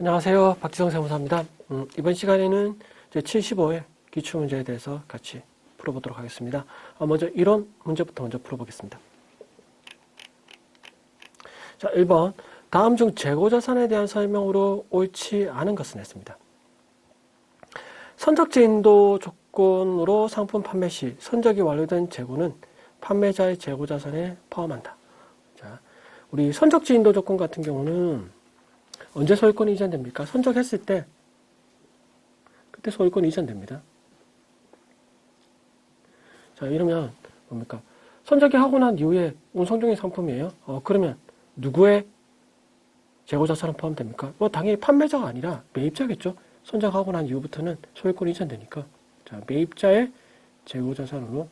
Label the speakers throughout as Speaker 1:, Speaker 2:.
Speaker 1: 안녕하세요. 박지성 세무사입니다. 이번 시간에는 제 75회 기출문제에 대해서 같이 풀어보도록 하겠습니다. 먼저 이론 문제부터 먼저 풀어보겠습니다. 자, 1번. 다음 중 재고자산에 대한 설명으로 옳지 않은 것은 했습니다. 선적제 인도 조건으로 상품 판매 시 선적이 완료된 재고는 판매자의 재고자산에 포함한다. 자, 우리 선적지 인도 조건 같은 경우는 언제 소유권이 이전됩니까? 선적했을 때 그때 소유권이 이전됩니다. 자, 이러면 뭡니까? 선적이 하고 난 이후에 운송 중인 상품이에요. 그러면 누구의 재고자산은 포함됩니까? 당연히 판매자가 아니라 매입자겠죠. 선적하고 난 이후부터는 소유권이 이전되니까. 자, 매입자의 재고자산으로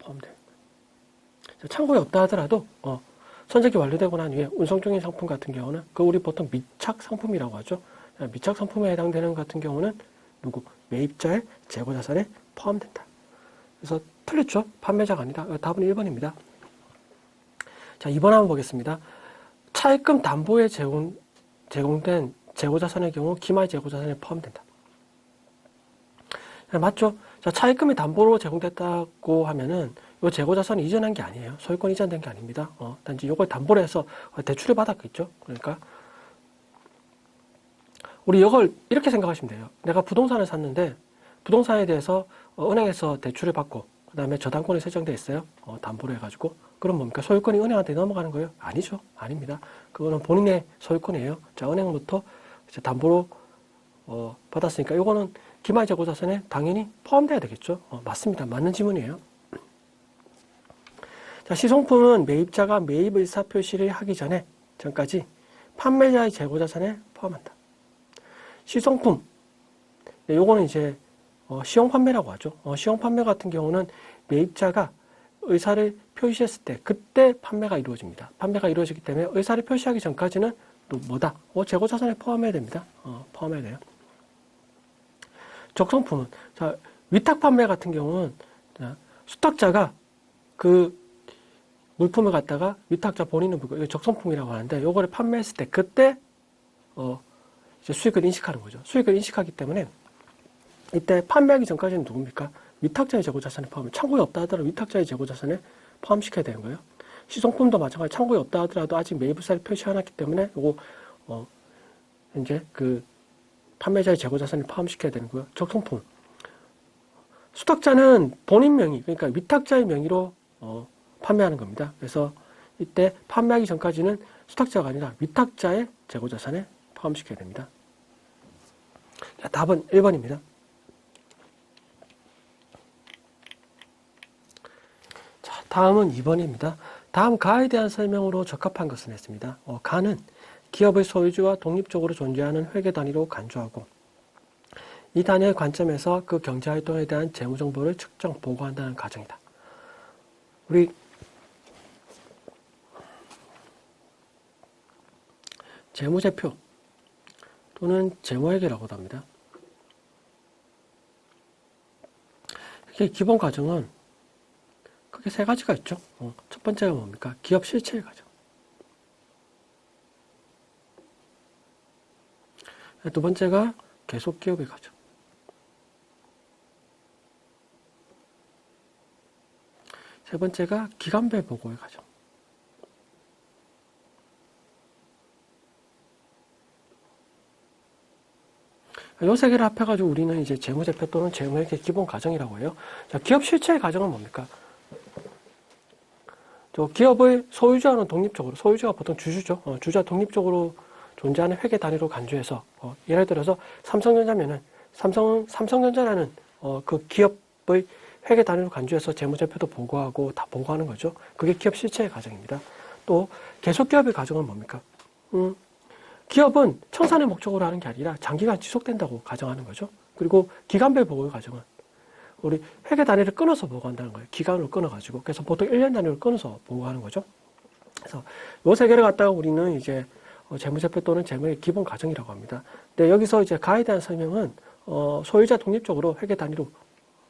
Speaker 1: 포함돼요. 참고에 없다 하더라도 선적이 완료되고 난 이후에 운송 중인 상품 같은 경우는 우리 보통 미착 상품이라고 하죠. 미착 상품에 해당되는 같은 경우는 매입자의 재고자산에 포함된다. 그래서 틀렸죠? 판매자가 아니다. 답은 1번입니다. 자, 2번 한번 보겠습니다. 차입금 담보에 제공된 재고자산의 경우 기말 재고자산에 포함된다. 맞죠? 자, 차입금이 담보로 제공됐다고 하면은 이 재고자산이 이전한 게 아니에요. 소유권 이전된 게 아닙니다. 단지 이걸 담보로 해서 대출을 받았겠죠. 그러니까 우리 이걸 이렇게 생각하시면 돼요. 내가 부동산을 샀는데 부동산에 대해서 은행에서 대출을 받고 그 다음에 저당권이 설정되어 있어요. 담보로 해가지고. 그럼 뭡니까? 소유권이 은행한테 넘어가는 거예요? 아니죠. 아닙니다. 그거는 본인의 소유권이에요. 자, 은행부터 이제 담보로 받았으니까 이거는 기말 재고자산에 당연히 포함돼야 되겠죠. 맞습니다. 맞는 지문이에요. 자, 시송품은 매입자가 매입 의사표시를 하기 전까지 판매자의 재고자산에 포함한다. 시송품, 요거는 이제 시용 판매라고 하죠. 시용 판매 같은 경우는 매입자가 의사를 표시했을 때 그때 판매가 이루어집니다. 판매가 이루어지기 때문에 의사를 표시하기 전까지는 또 뭐다? 재고자산에 포함해야 됩니다. 포함해야 돼요. 적성품은, 자, 위탁 판매 같은 경우는 수탁자가 그 물품을 갖다가 위탁자 본인은 이거 적성품이라고 하는데 요거를 판매했을 때 그때 이제 수익을 인식하는 거죠. 수익을 인식하기 때문에 이때 판매하기 전까지는 누굽니까? 위탁자의 재고자산에 포함. 창고에 없다 하더라도 위탁자의 재고자산에 포함시켜야 되는 거예요. 시송품도 마찬가지. 창고에 없다 하더라도 아직 매입의사를 표시 안 했기 때문에 요거 이제 그 판매자의 재고자산에 포함시켜야 되는 거예요. 적성품. 수탁자는 본인 명의, 그러니까 위탁자의 명의로 판매하는 겁니다. 그래서 이때 판매하기 전까지는 수탁자가 아니라 위탁자의 재고자산에 포함시켜야 됩니다. 자, 답은 1번입니다. 자, 다음은 2번입니다. 다음 가에 대한 설명으로 적합한 것은 했습니다. 가는 기업의 소유주와 독립적으로 존재하는 회계 단위로 간주하고 이 단위의 관점에서 그 경제활동에 대한 재무정보를 측정, 보고한다는 가정이다. 우리 재무제표 또는 재무회계라고도 합니다. 이게 기본 과정은 크게 세 가지가 있죠. 첫 번째가 뭡니까? 기업 실체의 과정. 두 번째가 계속기업의 과정. 세 번째가 기간별 보고의 과정. 이 세 개를 합해가지고 우리는 이제 재무제표 또는 재무회계 기본 과정이라고 해요. 자, 기업 실체의 과정은 뭡니까? 기업의 소유주와는 독립적으로, 소유주가 보통 주주죠. 주주와 독립적으로 존재하는 회계 단위로 간주해서, 예를 들어서 삼성전자면은, 삼성전자라는, 그 기업의 회계 단위로 간주해서 재무제표도 보고하고 다 보고하는 거죠. 그게 기업 실체의 과정입니다. 또, 계속기업의 과정은 뭡니까? 기업은 청산의 목적으로 하는 게 아니라 장기간 지속된다고 가정하는 거죠. 그리고 기간별 보고의 과정은 우리 회계 단위를 끊어서 보고한다는 거예요. 기간으로 끊어가지고. 그래서 보통 1년 단위로 끊어서 보고하는 거죠. 그래서 요 세 개를 갖다가 우리는 이제 재무제표 또는 재무의 기본 과정이라고 합니다. 근데 여기서 이제 가에 대한 설명은 소유자 독립적으로 회계 단위로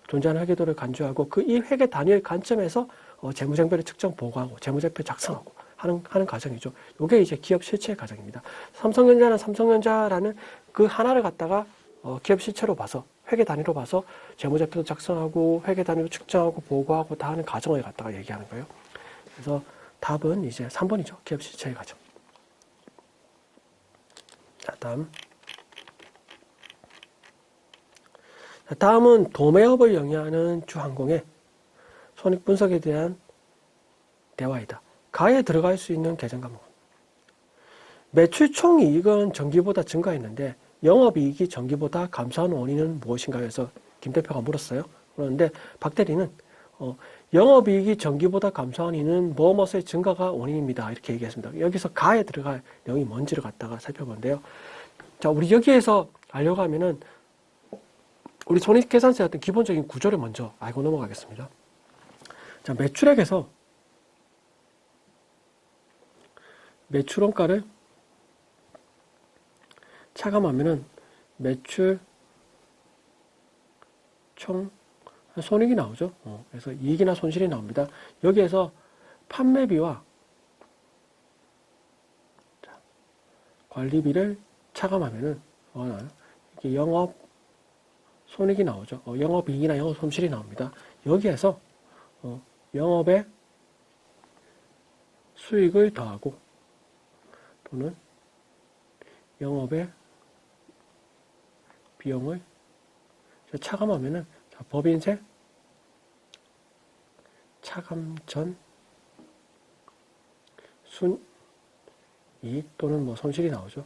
Speaker 1: 존재하는 회계도를 간주하고 그 이 회계 단위의 관점에서 재무정보를 측정 보고하고 재무제표 작성하고 하는 과정이죠. 이게 이제 기업 실체의 과정입니다. 삼성전자는 삼성전자라는 그 하나를 갖다가 기업 실체로 봐서 회계 단위로 봐서 재무제표도 작성하고 회계 단위로 측정하고 보고하고 다 하는 과정을 갖다가 얘기하는 거예요. 그래서 답은 이제 3번이죠. 기업 실체의 과정. 자, 다음은 도매업을 영위하는 주항공의 손익분석에 대한 대화이다. 가에 들어갈 수 있는 계정 과목은 매출 총이익은 전기보다 증가했는데 영업이익이 전기보다 감소한 원인은 무엇인가 해서 김 대표가 물었어요. 그런데 박 대리는 영업이익이 전기보다 감소한 이유는 뭐뭐의 증가가 원인입니다. 이렇게 얘기했습니다. 여기서 가에 들어갈 내용이 뭔지를 갖다가 살펴보는데요. 자, 우리 여기에서 알려고 하면은 우리 손익계산서의 어떤 기본적인 구조를 먼저 알고 넘어가겠습니다. 자, 매출액에서 매출원가를 차감하면은 매출 총 손익이 나오죠. 그래서 이익이나 손실이 나옵니다. 여기에서 판매비와 관리비를 차감하면은 이게 영업 손익이 나오죠. 영업이익이나 영업 손실이 나옵니다. 여기에서 영업의 수익을 더하고 또는 영업의 비용을 차감하면은 법인세 차감 전 순이익 또는 뭐 손실이 나오죠.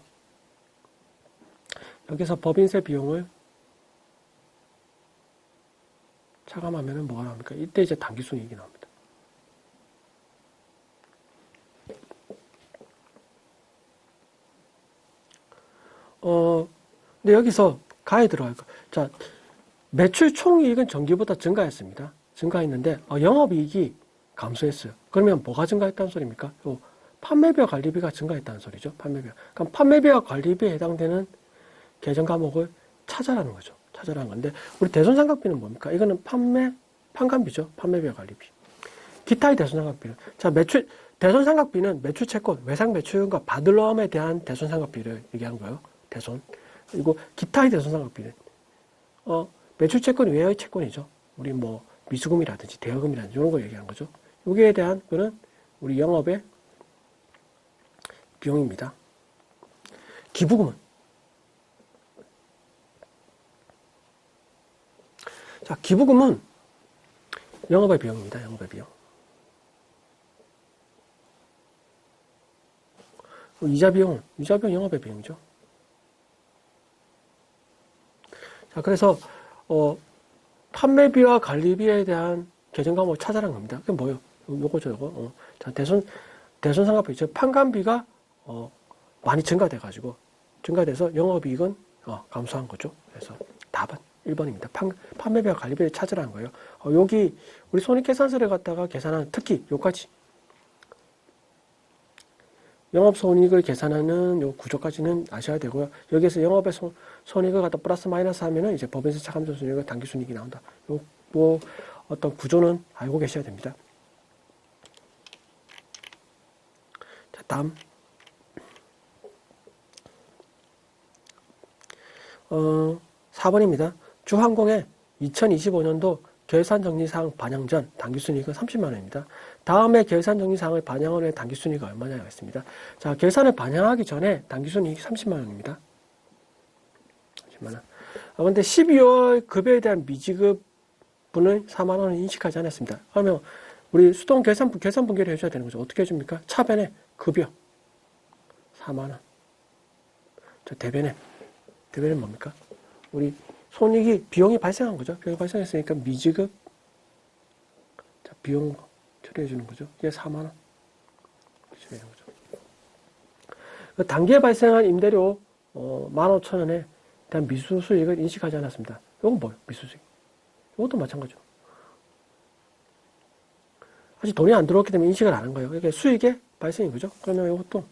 Speaker 1: 여기서 법인세 비용을 차감하면은 뭐가 나옵니까? 이때 이제 당기순이익이 나옵니다. 근데 여기서 가에 들어갈 거. 자, 매출 총이익은 전기보다 증가했습니다. 증가했는데 영업이익이 감소했어요. 그러면 뭐가 증가했다는 소리입니까? 판매비와 관리비가 증가했다는 소리죠. 판매비와. 그럼 판매비와 관리비에 해당되는 계정 과목을 찾아라는 거죠. 찾아라는 건데 우리 대손상각비는 뭡니까? 이거는 판관비죠. 판매비와 관리비. 기타의 대손상각비는 자 대손상각비는 매출채권, 외상 매출금과 받을러움에 대한 대손상각비를 얘기하는 거예요. 대손. 그리고 기타의 대손상각비는 매출채권 외의 채권이죠. 우리 뭐 미수금이라든지 대여금이라든지 이런 걸 얘기하는 거죠. 여기에 대한 거는 우리 영업의 비용입니다. 기부금은 자, 기부금은 영업의 비용입니다. 영업의 비용. 이자 비용 영업의 비용이죠. 자, 그래서 판매비와 관리비에 대한 계정 과목을 찾아라는 겁니다. 그게 뭐예요? 요거죠, 요거. 자, 대손상각비, 즉 판관비가 많이 증가돼서 영업이익은 감소한 거죠. 그래서 답은 1번입니다. 판매비와 관리비를 찾으라는 거예요. 여기 우리 손익계산서를 갖다가 계산하는 특히 요까지 영업손익을 계산하는 요 구조까지는 아셔야 되고요. 여기에서 영업의 손익을 갖다 플러스 마이너스 하면은 이제 법인세 차감전 손익과 당기순이익이 나온다. 요 어떤 구조는 알고 계셔야 됩니다. 자, 다음. 4번입니다. 주항공의 2025년도 결산정리사항 반영 전 당기순이익은 30만 원입니다. 다음에 결산정리사항을 반영을 해 당기순이익이 얼마냐가 있습니다. 자, 결산을 반영하기 전에 당기순이익이 30만 원입니다. 30만 원. 그런데 12월 급여에 대한 미지급분을 4만 원을 인식하지 않았습니다. 그러면 우리 수동 결산 분결을 해줘야 되는 거죠. 어떻게 해줍니까? 차변에 급여 4만 원. 자, 대변에 뭡니까? 우리 비용이 발생한 거죠. 비용이 발생했으니까 미지급, 자, 비용 처리해 주는 거죠. 이게 4만 원. 처리해 주는 거죠. 그 단기에 발생한 임대료 15,000원에 대한 미수 수익을 인식하지 않았습니다. 이건 뭐예요? 미수 수익. 이것도 마찬가지죠. 아직 돈이 안 들어왔기 때문에 인식을 안 한 거예요. 이게 수익의 발생인 거죠. 그러면 이것도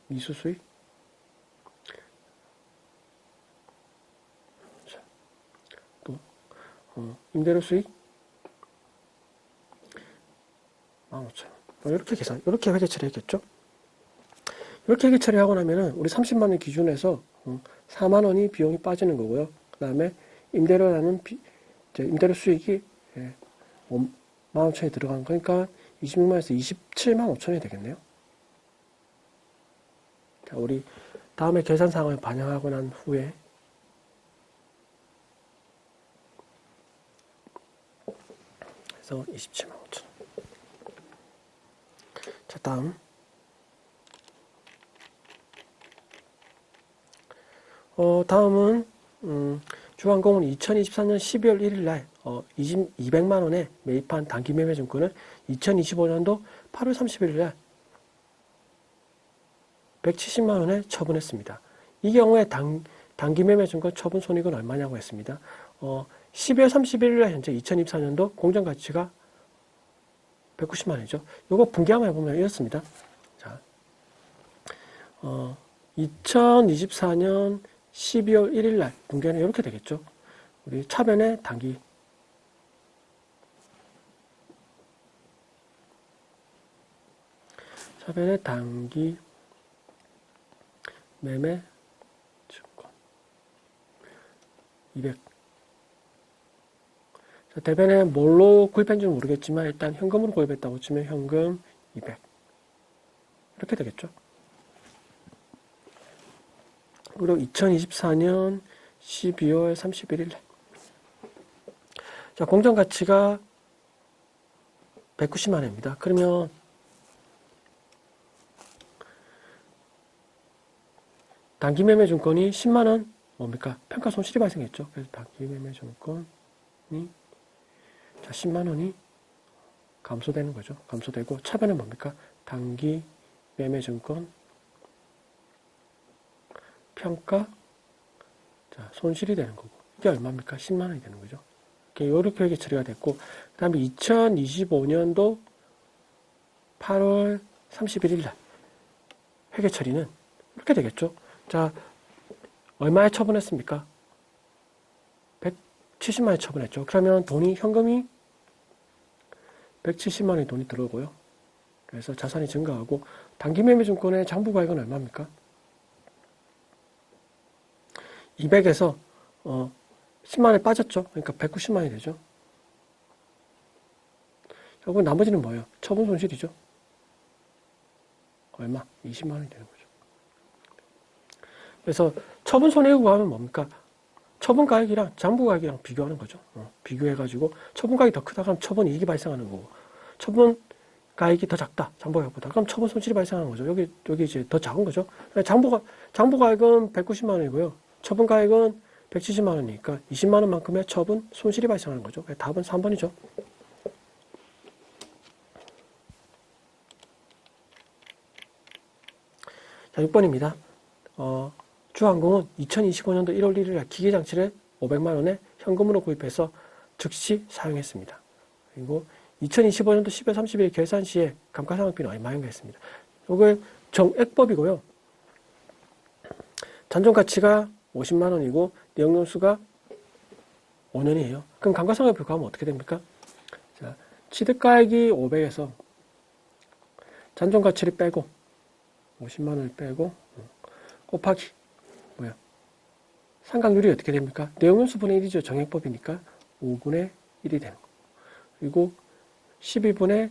Speaker 1: 미수 수익. 임대료 수익 15,000원. 이렇게 회계 처리했겠죠? 이렇게 회계 처리하고 나면은 우리 30만 원 기준에서 4만 원이 비용이 빠지는 거고요. 그 다음에 임대료라는 임대료 수익이 15,000원이 들어간 거니까 26만원에서 27만 5천원이 되겠네요. 자, 우리 다음에 계산 상황을 반영하고 난 후에 그래서 27만 5천원. 자, 다음은 주한공은 2024년 12월 1일 날 200만 원에 매입한 단기 매매 증권을 2025년도 8월 31일 날 170만 원에 처분했습니다. 이 경우에 단기 매매 증권 처분 손익은 얼마냐고 했습니다. 12월 31일 날 현재 2024년도 공정 가치가 190만 원이죠. 이거 분기 한번 해보면 이렇습니다. 자, 2024년 12월 1일 날 분기는 이렇게 되겠죠. 우리 차변의 단기 매매 증권 200. 자, 대변에 뭘로 구입했는지는 모르겠지만 일단 현금으로 구입했다고 치면 현금 200. 이렇게 되겠죠. 그리고 2024년 12월 31일. 자, 공정 가치가 190만 원입니다. 그러면 단기 매매 증권이 10만 원 뭡니까? 평가 손실이 발생했죠. 그래서 단기 매매 증권이 자, 10만 원이 감소되는 거죠. 감소되고 차변은 뭡니까? 단기 매매 증권 평가 자, 손실이 되는 거고 이게 얼마입니까? 10만 원이 되는 거죠. 이렇게 회계 처리가 됐고 그 다음에 2025년도 8월 31일 날 회계 처리는 이렇게 되겠죠. 자, 얼마에 처분했습니까? 170만 원에 처분했죠. 그러면 현금이 170만 원의 돈이 들어오고요. 그래서 자산이 증가하고 단기 매매 증권의 장부가액은 얼마입니까? 200에서 10만 원이 빠졌죠. 그러니까 190만 원이 되죠. 결국 나머지는 뭐예요? 처분 손실이죠. 얼마? 20만 원이 되는 거죠. 그래서 처분 손해를 구하면 뭡니까? 처분 가액이랑 장부 가액이랑 비교하는 거죠. 비교해가지고 처분 가액이 더 크다 그럼 처분 이익이 발생하는 거고 처분 가액이 더 작다 장부 가액보다 그럼 처분 손실이 발생하는 거죠. 여기 이제 더 작은 거죠. 장부 가액은 190만 원이고요. 처분 가액은 170만 원이니까 20만 원만큼의 처분 손실이 발생하는 거죠. 답은 3번이죠. 자, 6번입니다. 주한공은 2025년도 1월 1일 날 기계장치를 500만 원에 현금으로 구입해서 즉시 사용했습니다. 그리고 2025년도 10월 30일 결산 시에 감가상각비는 얼마인가 했습니다. 이거 정액법이고요. 잔존가치가 50만 원이고 내역연수가 5년이에요. 그럼 감가상각비 구하면 어떻게 됩니까? 자, 취득가액이 500에서 잔존가치를 빼고 50만 원을 빼고 곱하기 뭐야? 상각률이 어떻게 됩니까? 내용연수 분의 1이죠. 정액법이니까 5분의 1이 되는 거. 그리고 12분의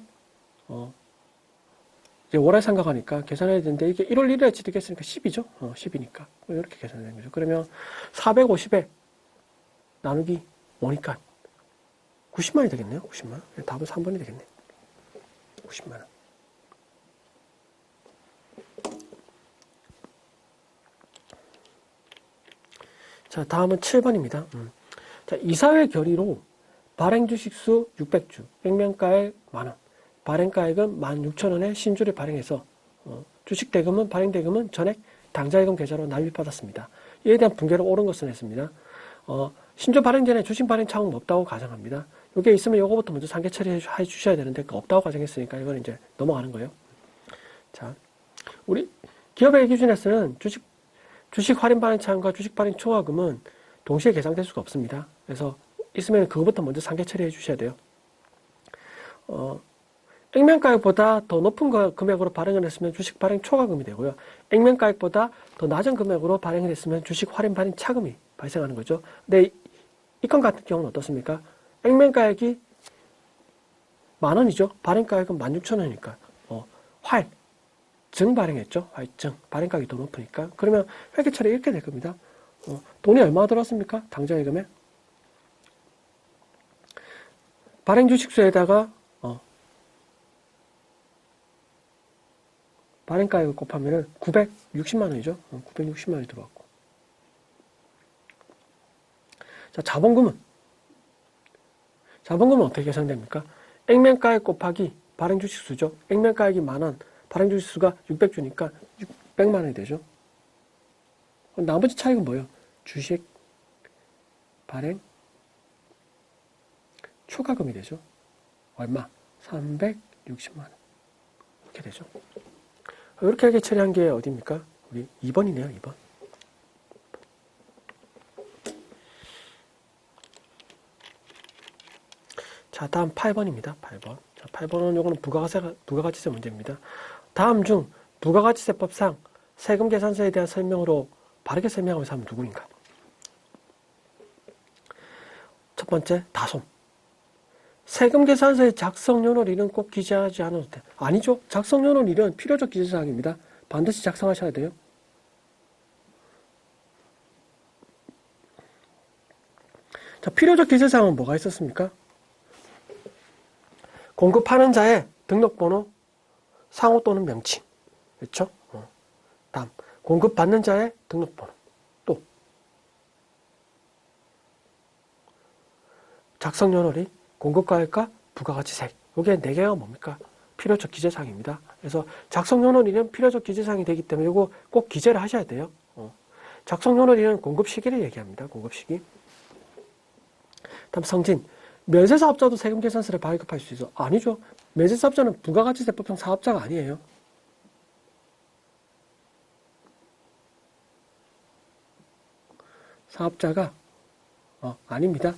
Speaker 1: 이제 월할 상각하니까 계산해야 되는데 이게 1월 1일에 취득했으니까 10이죠. 10이니까 이렇게 계산되는 거죠. 그러면 450에 나누기 5니까 90만이 되겠네요. 90만 원. 답은 3번이 되겠네. 90만 원. 자, 다음은 7번입니다. 자, 이사회 결의로 발행 주식수 600주, 액면가액 만원, 발행가액은 16,000원의 신주를 발행해서 주식 대금은 발행 대금은 전액 당좌예금 계좌로 납입받았습니다. 이에 대한 분괴로 옳은 것은 했습니다. 신주 발행 전에 주식 발행 차응 없다고 가정합니다. 이게 있으면 요거부터 먼저 상계 처리해 주셔야 되는데 없다고 가정했으니까 이건 이제 넘어가는 거예요. 자, 우리 기업의 기준에서는 주식 할인 발행 차응과 주식 발행 초과금은 동시에 계산될 수가 없습니다. 그래서 있으면 그거부터 먼저 상계 처리해 주셔야 돼요. 액면가액보다 더 높은 금액으로 발행을 했으면 주식 발행 초과금이 되고요. 액면가액보다 더 낮은 금액으로 발행을 했으면 주식 할인 발행 차금이 발생하는 거죠. 근데 이 건 같은 경우는 어떻습니까? 액면가액이 10,000원이죠. 발행가액은 16,000원이니까 증 발행했죠. 증 발행가격이 더 높으니까. 그러면 회계 처리 이렇게 될 겁니다. 돈이 얼마 들었습니까? 당좌예금에 발행 주식수에다가 발행가액을 곱하면은 960만 원이죠. 960만 원이 들어왔고. 자, 자본금은 어떻게 계산됩니까? 액면가액 곱하기 발행 주식수죠. 액면가액이 10,000원, 발행 주식수가 600주니까 600만 원이 되죠. 나머지 차익은 뭐예요? 주식 발행 초과금이 되죠. 얼마? 360만 원. 이렇게 되죠. 이렇게 하게 처리한 게 어디입니까? 우리 2번이네요, 2번. 자, 다음 8번입니다, 8번. 자, 8번은 요거는 부가가치세 문제입니다. 다음 중 부가가치세법상 세금 계산서에 대한 설명으로 바르게 설명하는 사람은 누구인가? 첫 번째, 다솜. 세금 계산서의 작성연월일은 꼭 기재하지 않아도 돼. 아니죠. 작성연월일은 필요적 기재사항입니다. 반드시 작성하셔야 돼요. 자, 필요적 기재사항은 뭐가 있었습니까? 공급하는 자의 등록번호, 상호 또는 명칭. 그렇죠? 다음, 공급받는 자의 등록번호. 또 작성연월일, 공급가액과 부가가치세. 이게 4개가 뭡니까? 필요적 기재사항입니다. 그래서 작성연월일은 필요적 기재사항이 되기 때문에 이거 꼭 기재를 하셔야 돼요. 작성연월일은 공급시기를 얘기합니다. 공급시기. 다음 성진. 면세사업자도 세금계산서를 발급할 수 있어. 아니죠. 면세사업자는 부가가치세법상 사업자가 아니에요. 사업자가 아닙니다.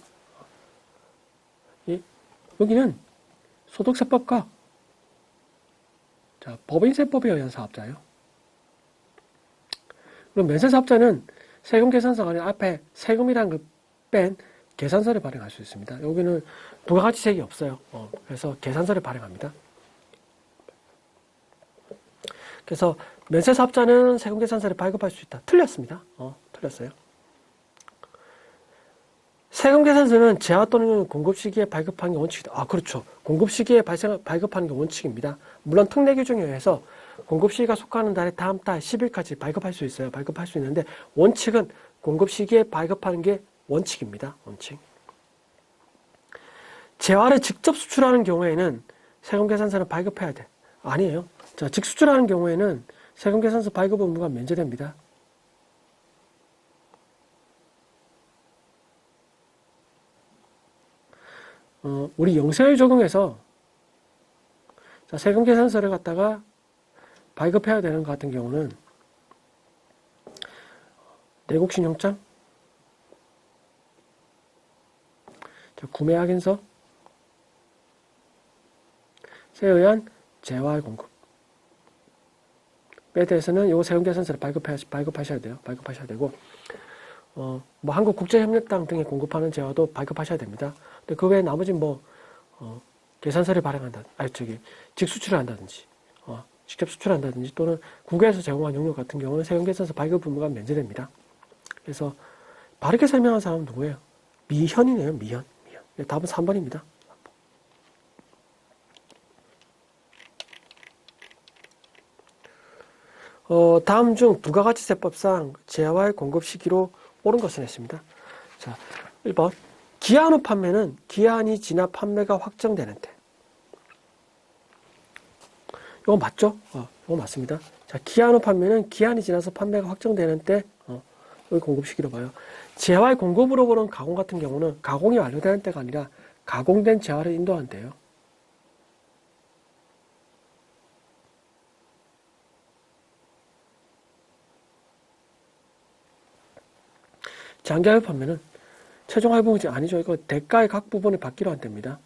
Speaker 1: 여기는 소득세법과 법인세법에 의한 사업자예요. 그럼 면세사업자는 세금계산서가 아니라 앞에 세금이라는 걸 뺀 계산서를 발행할 수 있습니다. 여기는 부가가치세액이 없어요. 그래서 계산서를 발행합니다. 그래서 면세사업자는 세금계산서를 발급할 수 있다. 틀렸습니다. 틀렸어요. 세금계산서는 재화 또는 공급 시기에 발급하는 게 원칙이다. 그렇죠. 공급 시기에 발급하는 게 원칙입니다. 물론 특례 규정에 의해서 공급 시기가 속하는 달에 다음 달 10일까지 발급할 수 있어요. 발급할 수 있는데 원칙은 공급 시기에 발급하는 게 원칙입니다. 원칙. 재화를 직접 수출하는 경우에는 세금계산서를 발급해야 돼. 아니에요. 자, 직수출하는 경우에는 세금계산서 발급 의무가 면제됩니다. 우리 영세율 적용해서 세금계산서를 갖다가 발급해야 되는 것 같은 경우는 내국신용장, 구매확인서, 에 의한 재화의 공급에 대해서는 이 세금계산서를 발급하셔야 돼요. 발급하셔야 되고, 한국국제협력당 등에 공급하는 재화도 발급하셔야 됩니다. 근데 그 외에 나머지 계산서를 발행한다, 직수출을 한다든지, 직접 수출한다든지 또는 국외에서 제공한 용료 같은 경우는 세금계산서 발급 의무가 면제됩니다. 그래서 바르게 설명한 사람은 누구예요? 미현이네요, 미현. 답은 3번입니다. 다음 중 부가가치세법상 재화의 공급 시기로 옳은 것은 했습니다. 자, 1번. 기한 후 판매는 기한이 지나 판매가 확정되는 때. 이거 맞죠? 이거 맞습니다. 자, 기한 후 판매는 기한이 지나서 판매가 확정되는 때, 여기 공급 시기로 봐요. 재화의 공급으로 보는 가공 같은 경우는 가공이 완료되는 때가 아니라 가공된 재화를 인도한대요. 장기화폐 판매는 최종 할부금지 아니죠. 이거 대가의 각 부분을 받기로 한 때입니다.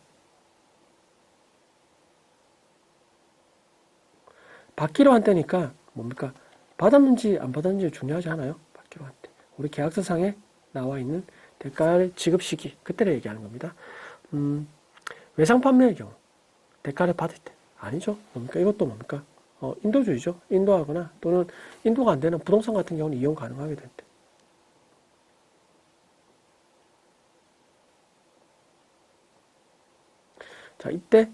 Speaker 1: 받기로 한 때니까 뭡니까? 받았는지 안 받았는지 중요하지 않아요? 받기로 한 때. 우리 계약서상에 나와 있는 대가를 지급 시기, 그때를 얘기하는 겁니다. 외상 판매의 경우 대가를 받을 때 아니죠. 뭡니까? 이것도 뭡니까? 인도주의죠. 인도하거나 또는 인도가 안 되는 부동산 같은 경우는 이용 가능하게 될 때. 자, 이때가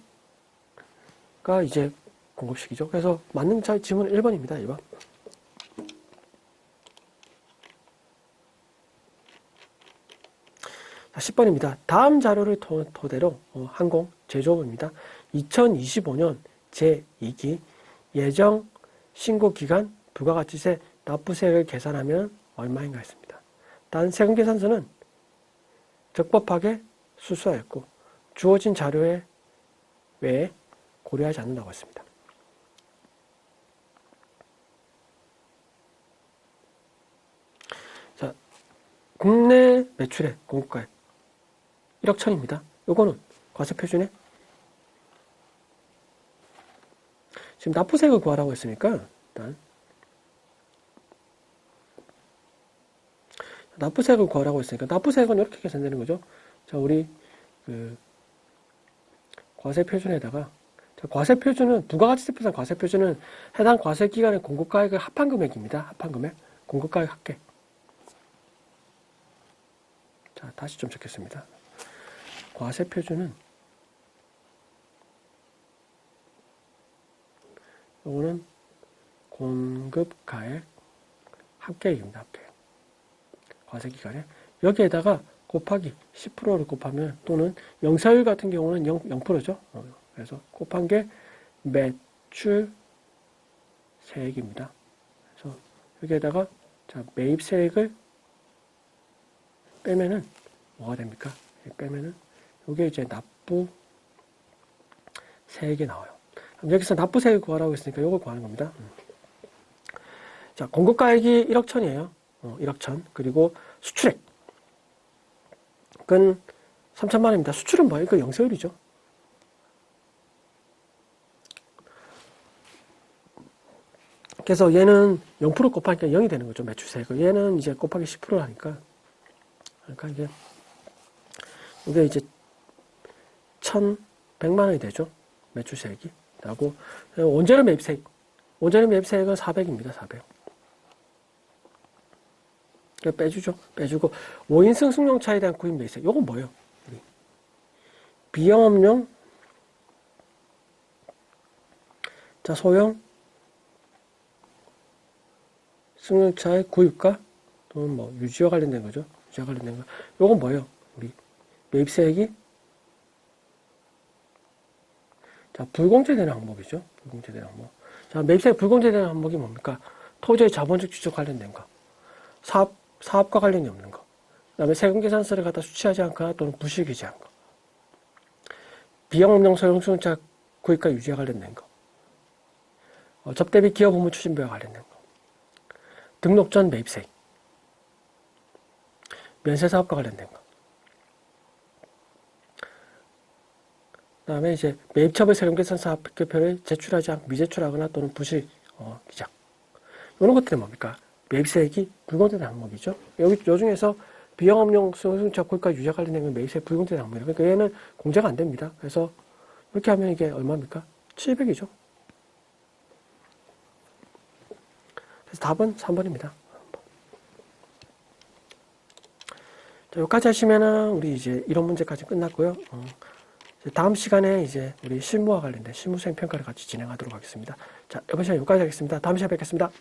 Speaker 1: 이제 공급시기죠. 그래서 맞는 질문은 1번입니다. 1번. 자, 10번입니다. 다음 자료를 토대로 항공 제조업입니다. 2025년 제2기 예정 신고 기간 부가가치세 납부세액을 계산하면 얼마인가 했습니다. 단 세금 계산서는 적법하게 수수하였고 주어진 자료에 외에 고려하지 않는다고 했습니다. 자, 국내 매출의 공급가액 1억 1,000입니다. 요거는 과세표준에 지금 납부세액을 구하라고 했으니까 일단 납부세액을 구하라고 했으니까 납부세액은 이렇게 계산되는 거죠. 자, 우리 과세표준에다가 과세표준은 부가가치세법상 과세표준은 해당 과세기간의 공급가액을 합한 금액입니다. 합한 금액 공급가액 합계. 자, 다시 좀 적겠습니다. 과세표준은 이거는 공급가액 합계액입니다. 합계액. 과세기간에 여기에다가 곱하기 10%를 곱하면 또는 영세율 같은 경우는 0%죠. 그래서 곱한 게 매출 세액입니다. 그래서 여기에다가 자, 매입세액을 빼면은 뭐가 됩니까? 빼면은 이게 이제 납부 세액이 나와요. 여기서 납부 세액을 구하라고 했으니까 이걸 구하는 겁니다. 자, 공급가액이 1억 1,000이에요. 1억 1,000. 그리고 수출액은 3천만 원입니다. 수출은 뭐예요? 이거 영세율이죠. 그래서 얘는 0% 곱하니까 0이 되는 거죠. 매출세액을. 얘는 이제 곱하기 10% 하니까. 그러니까 이게 이제 1,100만 원이 되죠. 매출세액이. 라고. 원재료 매입세액. 원재료 매입세액은 400입니다. 400. 빼주죠. 빼주고. 5인승 승용차에 대한 구입 매입세액. 요건 뭐예요? 비영업용. 자, 소형. 승용차의 구입과 또는 뭐 유지와 관련된 거죠. 유지와 관련된 거. 요건 뭐예요? 우리 매입세액이 자, 불공제되는 항목이죠. 불공제되는 항목. 자, 매입세액 불공제되는 항목이 뭡니까? 토지의 자본적 취득 관련된 거. 사업과 관련이 없는 거. 그 다음에 세금계산서를 갖다 수취하지 않거나 또는 부실기재한 거. 비영업용 소형 승용차 구입과 유지와 관련된 거. 접대비 기업 의무 추진비와 관련된 거. 등록 전 매입세액. 면세사업과 관련된 거. 그 다음에 이제 매입처분 세금계산서 합격표를 제출하지 않고 미제출하거나 또는 부실 기작. 이런 것들은 뭡니까? 매입세액이 불공제된 항목이죠. 요 중에서 비영업용 승용차 구입과 유지와 관련된 건 매입세액 불공제된 항목이에요. 그러니까 얘는 공제가 안 됩니다. 그래서 이렇게 하면 이게 얼마입니까? 700이죠. 그래서 답은 3번입니다. 자, 여기까지 하시면은 우리 이제 이론 문제까지 끝났고요. 다음 시간에 이제 우리 실무와 관련된 실무수행 평가를 같이 진행하도록 하겠습니다. 자, 이번 시간 여기까지 하겠습니다. 다음 시간에 뵙겠습니다.